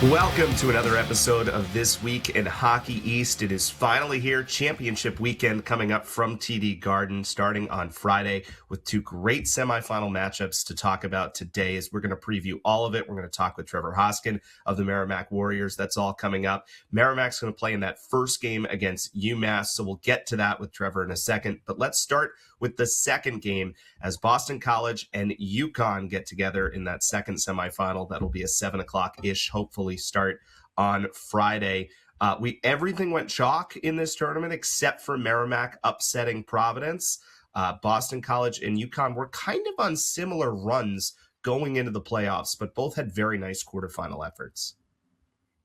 Welcome to another episode of This Week in Hockey East. It is finally here, championship weekend coming up from TD Garden, starting on Friday with two great semifinal matchups to talk about today. As we're going to preview all of it, we're going to talk with Trevor Hoskin of the Merrimack Warriors. That's all coming up. Merrimack's going to play in that first game against UMass, so we'll get to that with Trevor in a second. But let's start with the second game as Boston College and UConn get together in that second semifinal. That'll be a 7 o'clock-ish, hopefully, start on Friday. Everything went chalk in this tournament except for Merrimack upsetting Providence. Boston College and UConn were kind of on similar runs going into the playoffs, but both had very nice quarterfinal efforts.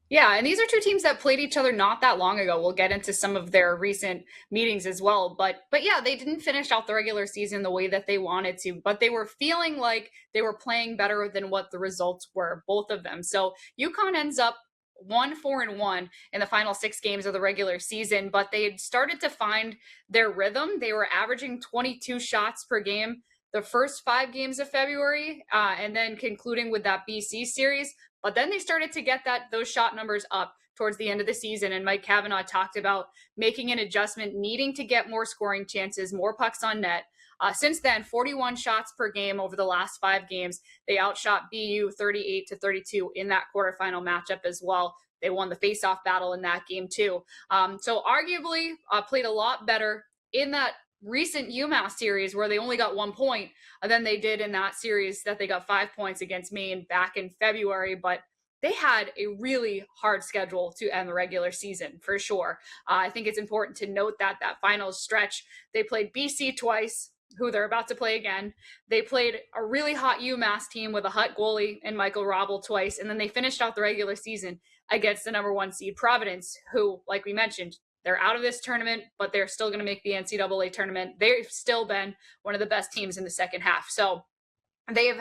Yeah, and these are two teams that played each other not that long ago. We'll get into some of their recent meetings as well. But yeah, they didn't finish out the regular season the way that they wanted to, but they were feeling like they were playing better than what the results were, both of them. So UConn ends up 1-4-1 in the final 6 games of the regular season, but they had started to find their rhythm. They were averaging 22 shots per game the first 5 games of February, and then concluding with that BC series. But then they started to get those shot numbers up towards the end of the season. And Mike Cavanaugh talked about making an adjustment, needing to get more scoring chances, more pucks on net. Since then, 41 shots per game over the last 5 games. They outshot BU 38-32 in that quarterfinal matchup as well. They won the faceoff battle in that game too. So arguably played a lot better in that recent UMass series where they only got 1 point than they did in that series that they got 5 points against Maine back in February. But they had a really hard schedule to end the regular season for sure. I think it's important to note that final stretch, they played BC twice, who they're about to play again. They played a really hot UMass team with a hot goalie and Michael Robel twice. And then they finished out the regular season against the number 1 seed Providence, who, like we mentioned, they're out of this tournament, but they're still going to make the NCAA tournament. They've still been one of the best teams in the second half. So they've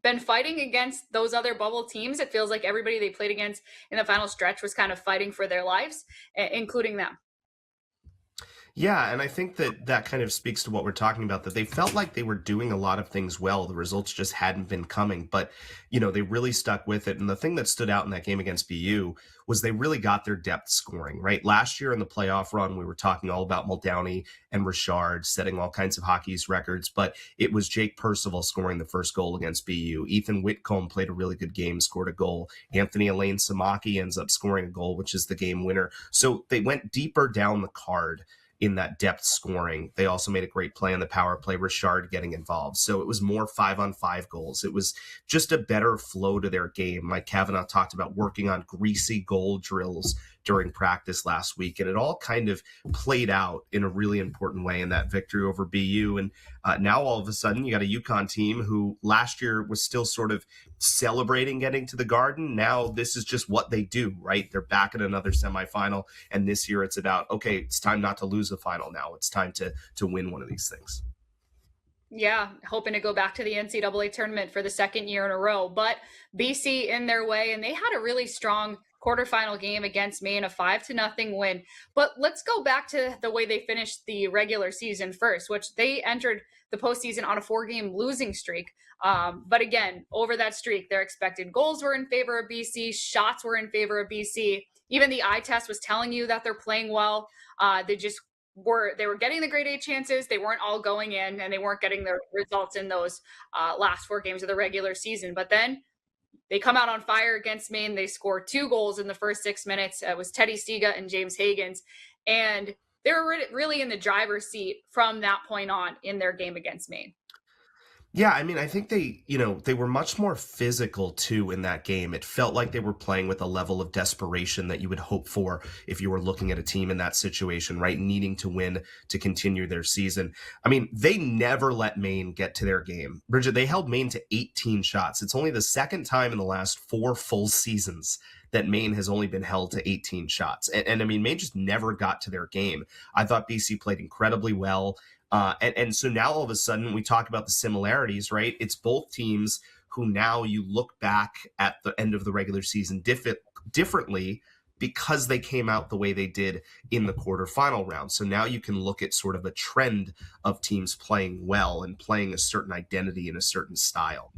been fighting against those other bubble teams. It feels like everybody they played against in the final stretch was kind of fighting for their lives, including them. Yeah, and I think that kind of speaks to what we're talking about, that they felt like they were doing a lot of things well. The results just hadn't been coming, but, they really stuck with it. And the thing that stood out in that game against BU was they really got their depth scoring, right? Last year in the playoff run, we were talking all about Muldowney and Richard setting all kinds of hockey's records, but it was Jake Percival scoring the first goal against BU. Ethan Whitcomb played a really good game, scored a goal. Anthony Elaine Samaki ends up scoring a goal, which is the game winner. So they went deeper down the card in that depth scoring. They also made a great play on the power play, Richard getting involved. So it was more 5-on-5 goals. It was just a better flow to their game. Mike Cavanaugh talked about working on greasy goal drills during practice last week, and it all kind of played out in a really important way in that victory over BU. And now all of a sudden you got a UConn team who last year was still sort of celebrating getting to the Garden. Now this is just what they do, right? They're back in another semifinal, and this year it's about, okay, it's time not to lose the final now. It's time to win one of these things. Yeah, hoping to go back to the NCAA tournament for the second year in a row. But BC in their way, and they had a really strong quarterfinal game against Maine, a 5-0 win. But let's go back to the way they finished the regular season first, which they entered the postseason on a 4-game losing streak. But again, over that streak, their expected goals were in favor of BC, shots were in favor of BC. Even the eye test was telling you that they're playing well. They were getting the grade A chances. They weren't all going in, and they weren't getting the results in those last 4 games of the regular season. But then they come out on fire against Maine. They score 2 goals in the first 6 minutes. It was Teddy Stiga and James Hagans. And they were really in the driver's seat from that point on in their game against Maine. Yeah, I mean, I think they were much more physical too in that game. It felt like they were playing with a level of desperation that you would hope for if you were looking at a team in that situation, right? Needing to win to continue their season. I mean, they never let Maine get to their game. Bridget, they held Maine to 18 shots. It's only the second time in the last 4 full seasons that Maine has only been held to 18 shots. And I mean, Maine just never got to their game. I thought BC played incredibly well. And so now all of a sudden we talk about the similarities, right? It's both teams who now you look back at the end of the regular season differently because they came out the way they did in the quarterfinal round. So now you can look at sort of a trend of teams playing well and playing a certain identity in a certain style.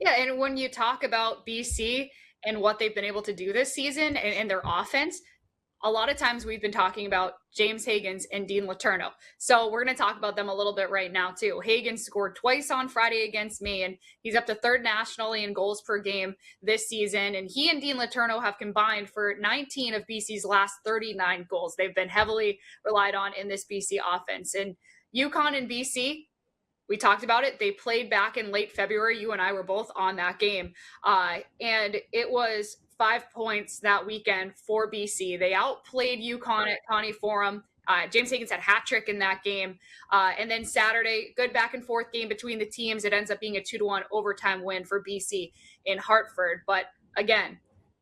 Yeah, and when you talk about BC, and what they've been able to do this season and their offense, a lot of times we've been talking about James Higgins and Dean Letourneau. So we're going to talk about them a little bit right now, too. Higgins scored twice on Friday against me, and he's up to third nationally in goals per game this season. And he and Dean Letourneau have combined for 19 of BC's last 39 goals. They've been heavily relied on in this BC offense. And UConn and BC, we talked about it. They played back in late February. You and I were both on that game. And it was 5 points that weekend for BC. They outplayed UConn at Connie Forum. James Higgins had a hat trick in that game. And then Saturday, good back and forth game between the teams. It ends up being a 2-1 overtime win for BC in Hartford. But again,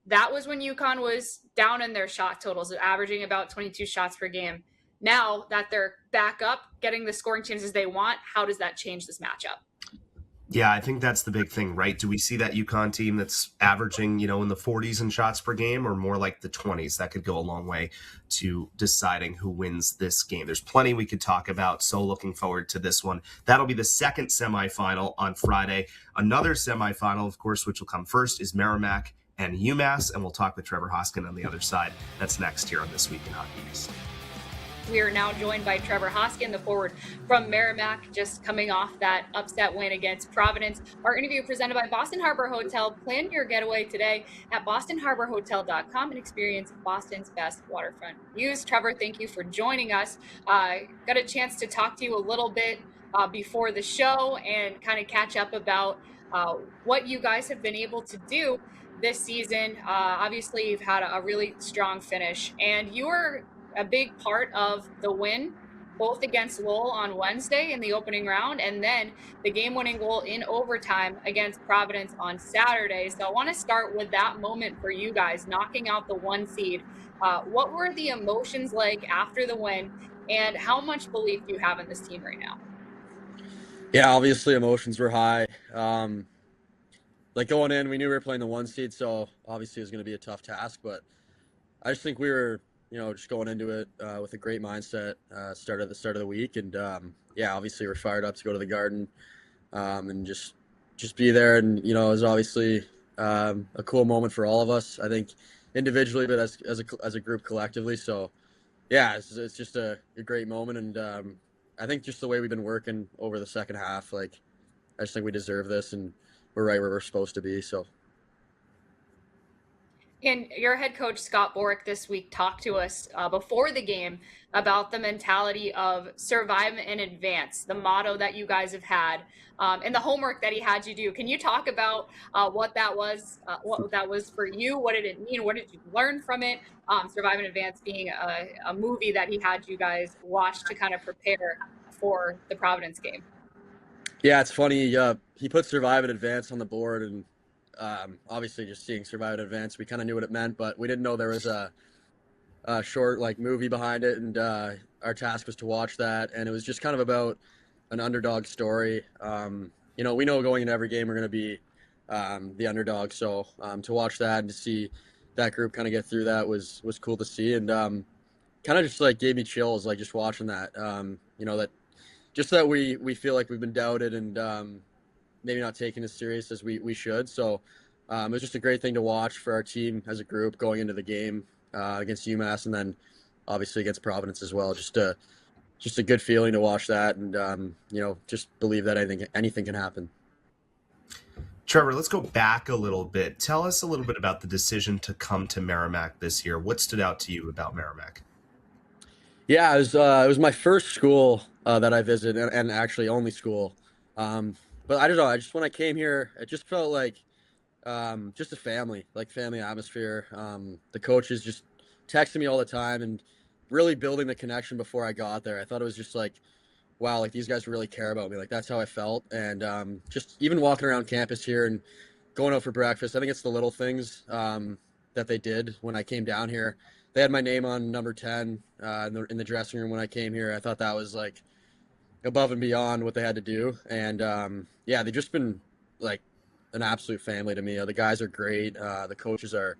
that was when UConn was down in their shot totals, averaging about 22 shots per game. Now that they're back up, getting the scoring chances they want, how does that change this matchup? Yeah, I think that's the big thing, right? Do we see that UConn team that's averaging, in the 40s in shots per game, or more like the 20s? That could go a long way to deciding who wins this game. There's plenty we could talk about, so looking forward to this one. That'll be the second semifinal on Friday. Another semifinal, of course, which will come first, is Merrimack and UMass, and we'll talk with Trevor Hoskin on the other side. That's next here on This Week in Hockey East. We are now joined by Trevor Hoskin, the forward from Merrimack, just coming off that upset win against Providence. Our interview presented by Boston Harbor Hotel. Plan your getaway today at bostonharborhotel.com and experience Boston's best waterfront views. Trevor, thank you for joining us. Got a chance to talk to you a little bit before the show and kind of catch up about what you guys have been able to do this season. Obviously, you've had a really strong finish, and you were a big part of the win, both against Lowell on Wednesday in the opening round, and then the game-winning goal in overtime against Providence on Saturday. So I want to start with that moment for you guys, knocking out the 1 seed. What were the emotions like after the win, and how much belief do you have in this team right now? Yeah, obviously emotions were high. Going in, we knew we were playing the 1 seed, so obviously it was going to be a tough task, but I just think we were just going into it with a great mindset. Start of the week, and obviously we're fired up to go to the Garden and just be there. And it was obviously a cool moment for all of us. I think individually, but as a group collectively. So yeah, it's just a great moment, and I think just the way we've been working over the second half, I just think we deserve this, and we're right where we're supposed to be. So. And your head coach, Scott Borick, this week talked to us before the game about the mentality of survive and advance, the motto that you guys have had, and the homework that he had you do. Can you talk about what that was for you? What did it mean? What did you learn from it? Survive and Advance being a movie that he had you guys watch to kind of prepare for the Providence game. Yeah, it's funny. He put Survive and Advance on the board, and obviously just seeing Survive and Advance, we kind of knew what it meant, but we didn't know there was a short movie behind it, and our task was to watch that, and it was just kind of about an underdog story. We know going into every game we're going to be the underdog, so to watch that and to see that group kind of get through that was cool to see, and kind of just gave me chills just watching that. That just that we feel like we've been doubted and maybe not taken as serious as we should. So it was just a great thing to watch for our team as a group going into the game against UMass, and then obviously against Providence as well. Just a good feeling to watch that, and just believe that anything can happen. Trevor, let's go back a little bit. Tell us a little bit about the decision to come to Merrimack this year. What stood out to you about Merrimack? Yeah, it was my first school that I visited, and actually only school. But I don't know. When I came here, it just felt like just a family atmosphere. The coaches just texting me all the time and really building the connection before I got there. I thought it was just wow, these guys really care about me. That's how I felt. And just even walking around campus here and going out for breakfast, I think it's the little things that they did when I came down here. They had my name on number 10 in the dressing room when I came here. I thought that was above and beyond what they had to do. And they've just been an absolute family to me. The guys are great. The coaches are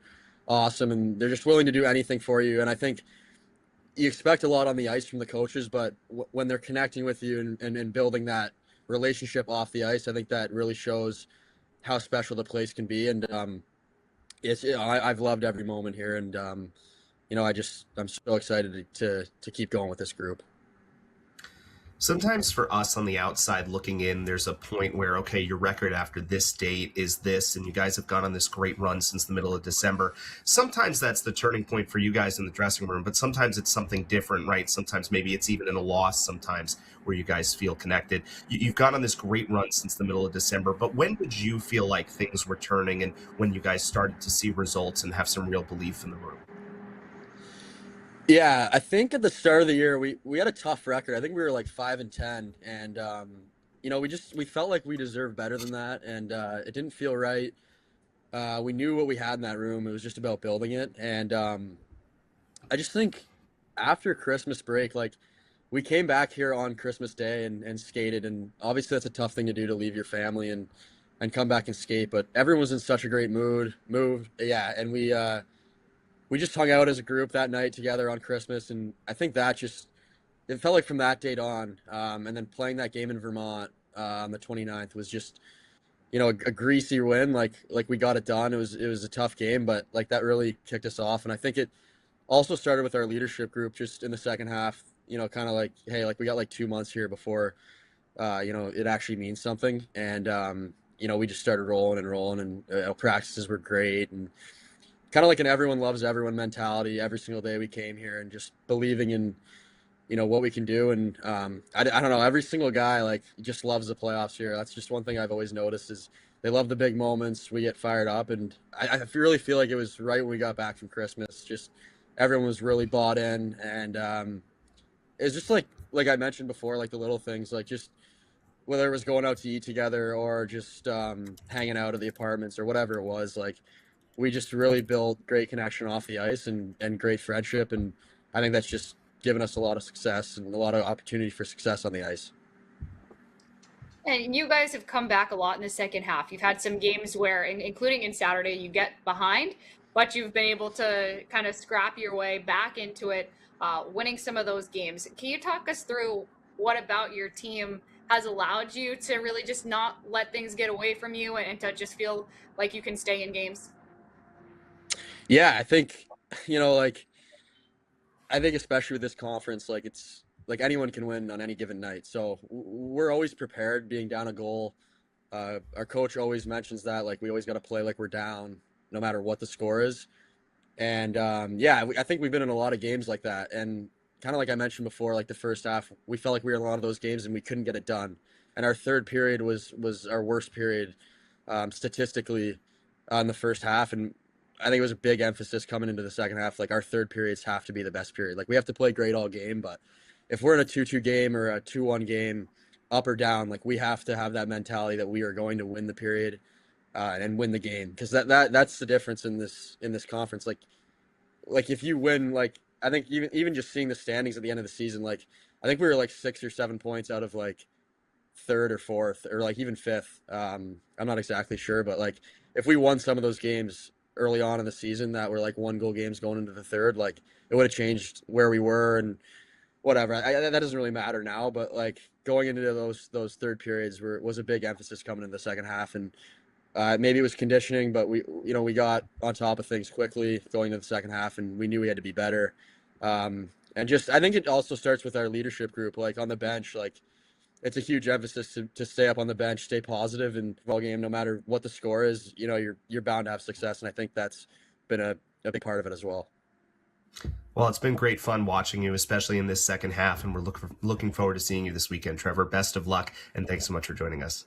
awesome, and they're just willing to do anything for you. And I think you expect a lot on the ice from the coaches, but when they're connecting with you and building that relationship off the ice, I think that really shows how special the place can be. And I've loved every moment here, and I'm so excited to keep going with this group. Sometimes for us on the outside looking in, there's a point where, okay, your record after this date is this, and you guys have gone on this great run since the middle of December. Sometimes that's the turning point for you guys in the dressing room, but sometimes it's something different, right? Sometimes maybe it's even in a loss sometimes where you guys feel connected. You've gone on this great run since the middle of December, but when did you feel like things were turning and when you guys started to see results and have some real belief in the room? Yeah, I think at the start of the year we had a tough record. I think we were like 5-10, and we felt like we deserved better than that, and it didn't feel right. We knew what we had in that room. It was just about building it, and I just think after Christmas break, like we came back here on Christmas Day and skated, and obviously that's a tough thing to do, to leave your family and come back and skate. But everyone was in such a great yeah, and we just hung out as a group that night together on Christmas, and I think that just it felt like from that date on, and then playing that game in Vermont on the 29th was just a greasy win. Like we got it done. It was a tough game, but like that really kicked us off, and I think it also started with our leadership group just in the second half. Kind of like, hey, like we got like 2 months here before it actually means something, and we just started rolling, and practices were great, and kind of like an everyone loves everyone mentality every single day we came here, and just believing in what we can do. And I don't know, every single guy like just loves the playoffs here. That's just one thing I've always noticed, is they love the big moments. We get fired up, and I really feel like it was right when we got back from Christmas, just everyone was really bought in. And it's just like I mentioned before, like the little things, like just whether it was going out to eat together or just hanging out at the apartments or whatever it was, like we just really built great connection off the ice, and great friendship. And I think that's just given us a lot of success and a lot of opportunity for success on the ice. And you guys have come back a lot in the second half. You've had some games where, including in Saturday, you get behind, but you've been able to kind of scrap your way back into it, winning some of those games. Can you talk us through what about your team has allowed you to really just not let things get away from you, and to just feel like you can stay in games? Yeah, I think like I think especially with this conference, like it's like anyone can win on any given night. So we're always prepared, being down a goal. Our coach always mentions that, like we always got to play like we're down, no matter what the score is. And yeah, I think we've been in a lot of games like that. And kind of like I mentioned before, like the first half, we felt like we were in a lot of those games and we couldn't get it done. And our third period was our worst period statistically in the first half. And I think it was a big emphasis coming into the second half. Like our third periods have to be the best period. Like we have to play great all game, but if we're in a 2-2 game or a 2-1 game, up or down, like we have to have that mentality that we are going to win the period and win the game, because that's the difference in this conference. Like if you win, like I think even just seeing the standings at the end of the season, like I think we were like 6 or 7 points out of like third or fourth or like even fifth. I'm not exactly sure, but like if we won some of those games early on in the season that were like 1 goal games going into the third, like it would have changed where we were and whatever. That doesn't really matter now, but like going into those third periods was a big emphasis coming in the second half. And maybe it was conditioning, but we got on top of things quickly going into the second half, and we knew we had to be better. And just I think it also starts with our leadership group, like on the bench. Like it's a huge emphasis to stay up on the bench, stay positive, and all game, no matter what the score is, you're bound to have success. And I think that's been a big part of it as well. Well, it's been great fun watching you, especially in this second half, and we're looking forward to seeing you this weekend, Trevor. Best of luck, and thanks so much for joining us.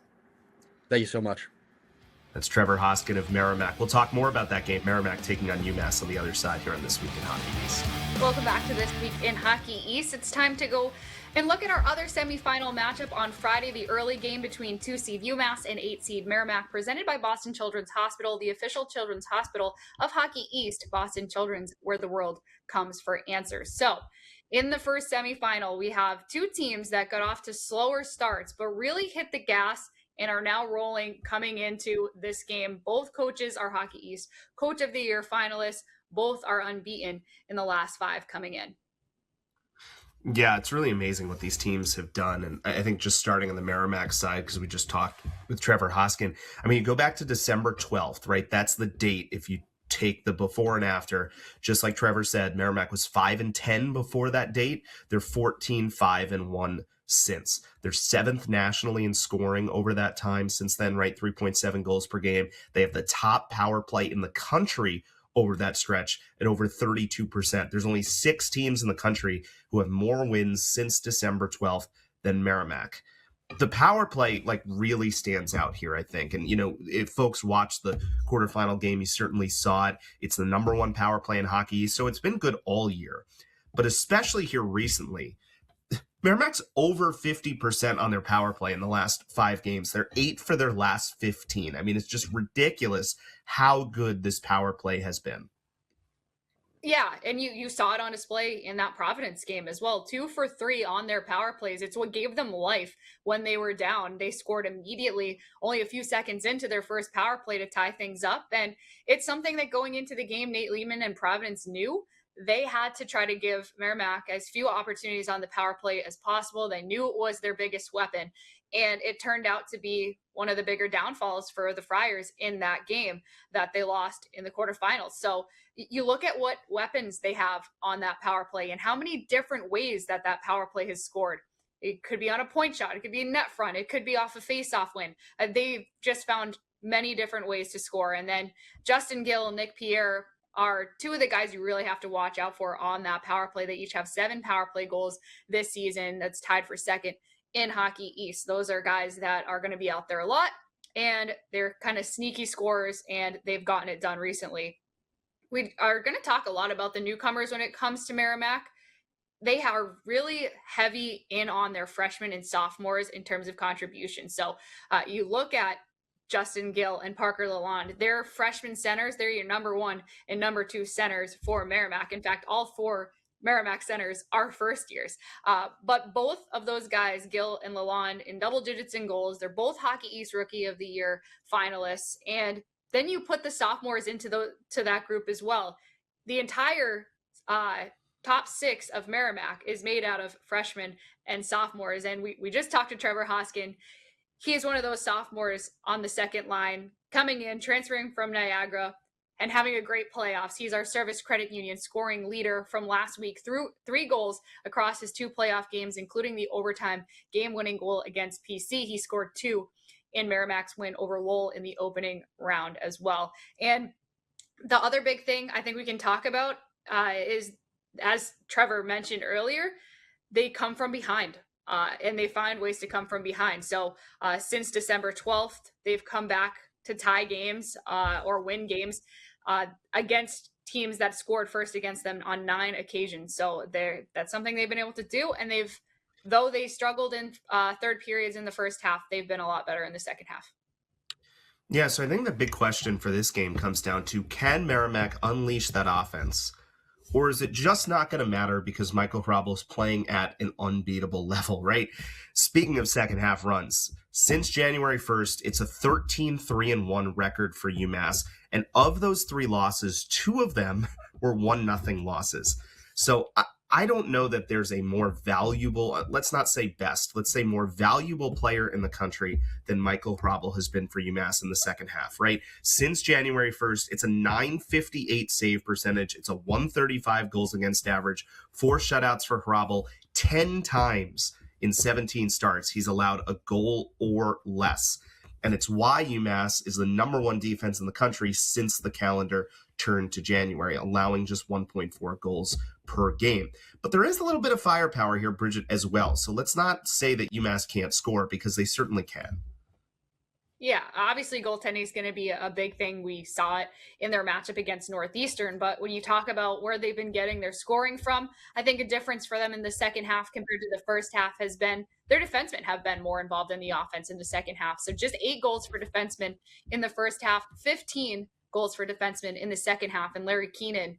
Thank you so much. That's Trevor Hoskin of Merrimack. We'll talk more about that game, Merrimack taking on UMass on the other side here on This Week in Hockey East. Welcome back to This Week in Hockey East. It's time to go and look at our other semifinal matchup on Friday, the early game between 2-seed UMass and 8-seed Merrimack, presented by Boston Children's Hospital, the official children's hospital of Hockey East. Boston Children's, where the world comes for answers. So in the first semifinal, we have two teams that got off to slower starts, but really hit the gas and are now rolling coming into this game. Both coaches are Hockey East Coach of the Year finalists. Both are unbeaten in the last 5 coming in. Yeah, it's really amazing what these teams have done. And I think just starting on the Merrimack side, because we just talked with Trevor Hoskin, I mean, you go back to December 12th, right? That's the date if you take the before and after, just like Trevor said, Merrimack was 5-10 before that date. They're 14-5-1 since. They're 7th nationally in scoring over that time since then, right? 3.7 goals per game. They have the top power play in the country over that stretch at over 32%. There's only 6 teams in the country who have more wins since December 12th than Merrimack. The power play really stands out here, I think. And, if folks watch the quarterfinal game, you certainly saw it. It's the number 1 power play in hockey. So it's been good all year, but especially here recently, Merrimack's over 50% on their power play in the last 5 games. They're 8 for their last 15. I mean, it's just ridiculous how good this power play has been. Yeah, and you saw it on display in that Providence game as well. 2 for 3 on their power plays. It's what gave them life when they were down. They scored immediately, only a few seconds into their first power play to tie things up. And it's something that going into the game, Nate Lehman and Providence knew. They had to try to give Merrimack as few opportunities on the power play as possible. They knew it was their biggest weapon. And it turned out to be one of the bigger downfalls for the Friars in that game that they lost in the quarterfinals. So you look at what weapons they have on that power play and how many different ways that power play has scored. It could be on a point shot. It could be a net front. It could be off a face-off win. They've just found many different ways to score. And then Justin Gill and Nick Pierre are 2 of the guys you really have to watch out for on that power play. They each have 7 power play goals this season. That's tied for second in Hockey East. Those are guys that are going to be out there a lot, and they're kind of sneaky scorers, and they've gotten it done recently. We are going to talk a lot about the newcomers when it comes to Merrimack. They are really heavy in on their freshmen and sophomores in terms of contribution. So you look at Justin Gill and Parker Lalonde. They're freshman centers. They're your number 1 and number 2 centers for Merrimack. In fact, all 4 Merrimack centers are first years. But both of those guys, Gill and Lalonde, in double digits in goals. They're both Hockey East Rookie of the Year finalists. And then you put the sophomores into that group as well. The entire top 6 of Merrimack is made out of freshmen and sophomores. And we just talked to Trevor Hoskin. He is one of those sophomores on the second line, coming in, transferring from Niagara, and having a great playoffs. He's our Service Credit Union scoring leader from last week through 3 goals across his 2 playoff games, including the overtime game-winning goal against PC. He scored 2 in Merrimack's win over Lowell in the opening round as well. And the other big thing I think we can talk about is, as Trevor mentioned earlier, they come from behind. And they find ways to come from behind. So since December 12th, they've come back to tie games or win games against teams that scored first against them on 9 occasions. So that's something they've been able to do. And though they struggled in third periods in the first half, they've been a lot better in the second half. Yeah, so I think the big question for this game comes down to, can Merrimack unleash that offense? Or is it just not going to matter because Michael Hrabal is playing at an unbeatable level, right? Speaking of second half runs, since January 1st, it's a 13-3-1 record for UMass. And of those 3 losses, 2 of them were 1-0 losses. So I don't know that there's a more valuable, let's not say best, let's say more valuable player in the country than Michael Hrabal has been for UMass in the second half, right? Since January 1st, it's a .958 save percentage. It's a .135 goals against average, 4 shutouts for Hrabal. 10 times in 17 starts, he's allowed a goal or less. And it's why UMass is the number 1 defense in the country since the calendar turned to January, allowing just 1.4 goals per game. But there is a little bit of firepower here, Bridget, as well. So let's not say that UMass can't score, because they certainly can. Yeah, obviously goaltending is going to be a big thing. We saw it in their matchup against Northeastern. But when you talk about where they've been getting their scoring from, I think a difference for them in the second half compared to the first half has been their defensemen have been more involved in the offense in the second half. So just 8 goals for defensemen in the first half, 15 goals for defensemen in the second half. And Larry Keenan,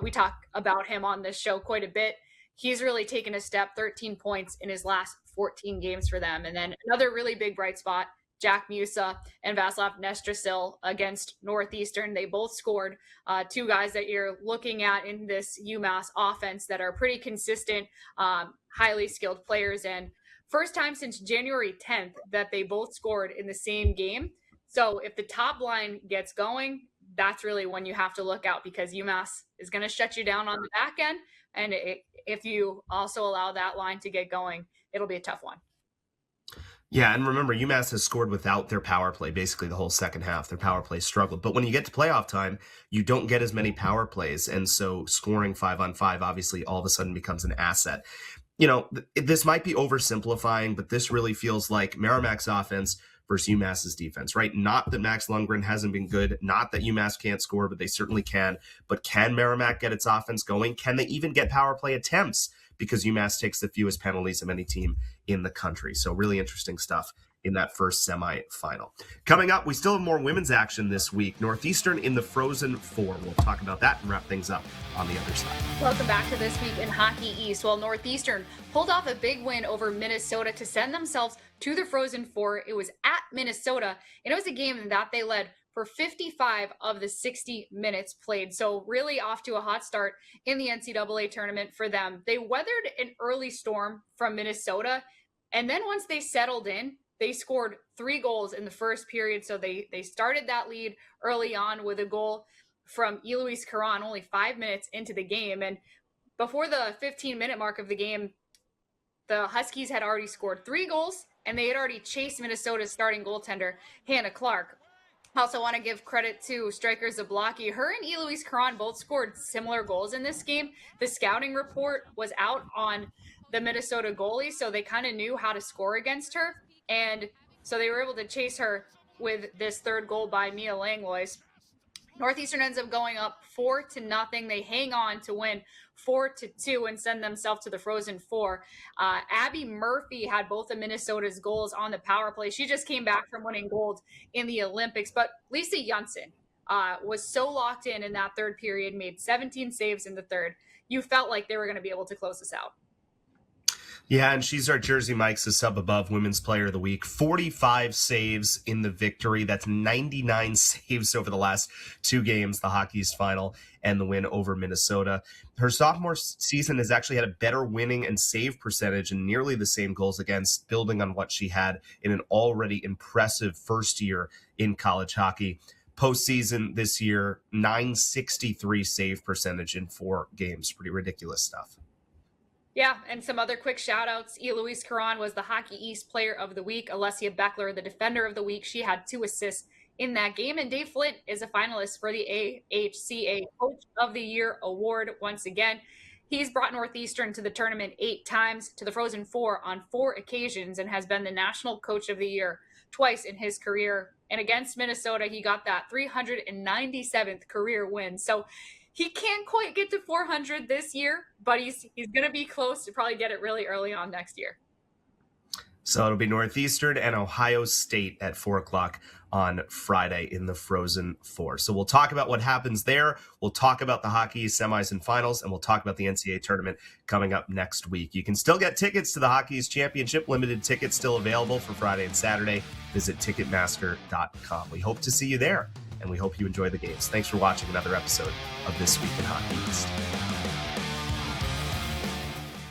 we talk about him on this show quite a bit. He's really taken a step, 13 points in his last 14 games for them. And then another really big bright spot, Jack Musa and Vaslav Nestrasil against Northeastern. They both scored, 2 guys that you're looking at in this UMass offense that are pretty consistent, highly skilled players. And first time since January 10th that they both scored in the same game. So if the top line gets going, that's really when you have to look out, because UMass is going to shut you down on the back end. And if you also allow that line to get going, it'll be a tough one. Yeah, and remember, UMass has scored without their power play basically the whole second half. Their power play struggled. But when you get to playoff time, you don't get as many power plays. And so scoring 5-on-5 obviously all of a sudden becomes an asset. This might be oversimplifying, but this really feels like Merrimack's offense versus UMass's defense, right? Not that Max Lundgren hasn't been good, not that UMass can't score, but they certainly can. But can Merrimack get its offense going? Can they even get power play attempts? Because UMass takes the fewest penalties of any team in the country. So really interesting stuff in that first semifinal. Coming up, we still have more women's action this week. Northeastern in the Frozen Four. We'll talk about that and wrap things up on the other side. Welcome back to This Week in Hockey East. Well, Northeastern pulled off a big win over Minnesota to send themselves to the Frozen Four. It was at Minnesota, and it was a game that they led for 55 of the 60 minutes played. So really off to a hot start in the NCAA tournament for them. They weathered an early storm from Minnesota, and then once they settled in, they scored 3 goals in the first period. So they started that lead early on with a goal from Eloise Caron only 5 minutes into the game. And before the 15-minute mark of the game, the Huskies had already scored 3 goals, and they had already chased Minnesota's starting goaltender, Hannah Clark. I also want to give credit to striker Zablocki. Her and Eloise Caron both scored similar goals in this game. The scouting report was out on the Minnesota goalie, so they kind of knew how to score against her. And so they were able to chase her with this third goal by Mia Langlois. Northeastern ends up going up 4-0. They hang on to win 4-2 and send themselves to the Frozen Four. Abby Murphy had both of Minnesota's goals on the power play. She just came back from winning gold in the Olympics. But Lisa Janssen was so locked in that third period, made 17 saves in the third. You felt like they were going to be able to close this out. Yeah, and she's our Jersey Mike's a sub above Women's Player of the Week. 45 saves in the victory. That's 99 saves over the last 2 games, the Hockey's final and the win over Minnesota. Her sophomore season has actually had a better winning and save percentage and nearly the same goals against, building on what she had in an already impressive first year in college hockey. Postseason this year, .963 save percentage in 4 games. Pretty ridiculous stuff. Yeah, and some other quick shout-outs. Eloise Caron was the Hockey East Player of the Week. Alessia Beckler, the Defender of the Week. She had 2 assists in that game. And Dave Flint is a finalist for the AHCA Coach of the Year award once again. He's brought Northeastern to the tournament 8 times, to the Frozen Four on 4 occasions, and has been the National Coach of the Year twice in his career. And against Minnesota, he got that 397th career win. So he can't quite get to 400 this year, but he's going to be close to probably get it really early on next year. So it'll be Northeastern and Ohio State at 4 o'clock on Friday in the Frozen Four. So we'll talk about what happens there. We'll talk about the hockey semis and finals, and we'll talk about the NCAA tournament coming up next week. You can still get tickets to the Hockey's Championship. Limited tickets still available for Friday and Saturday. Visit Ticketmaster.com. We hope to see you there, and we hope you enjoy the games. Thanks for watching another episode of This Week in Hockey East.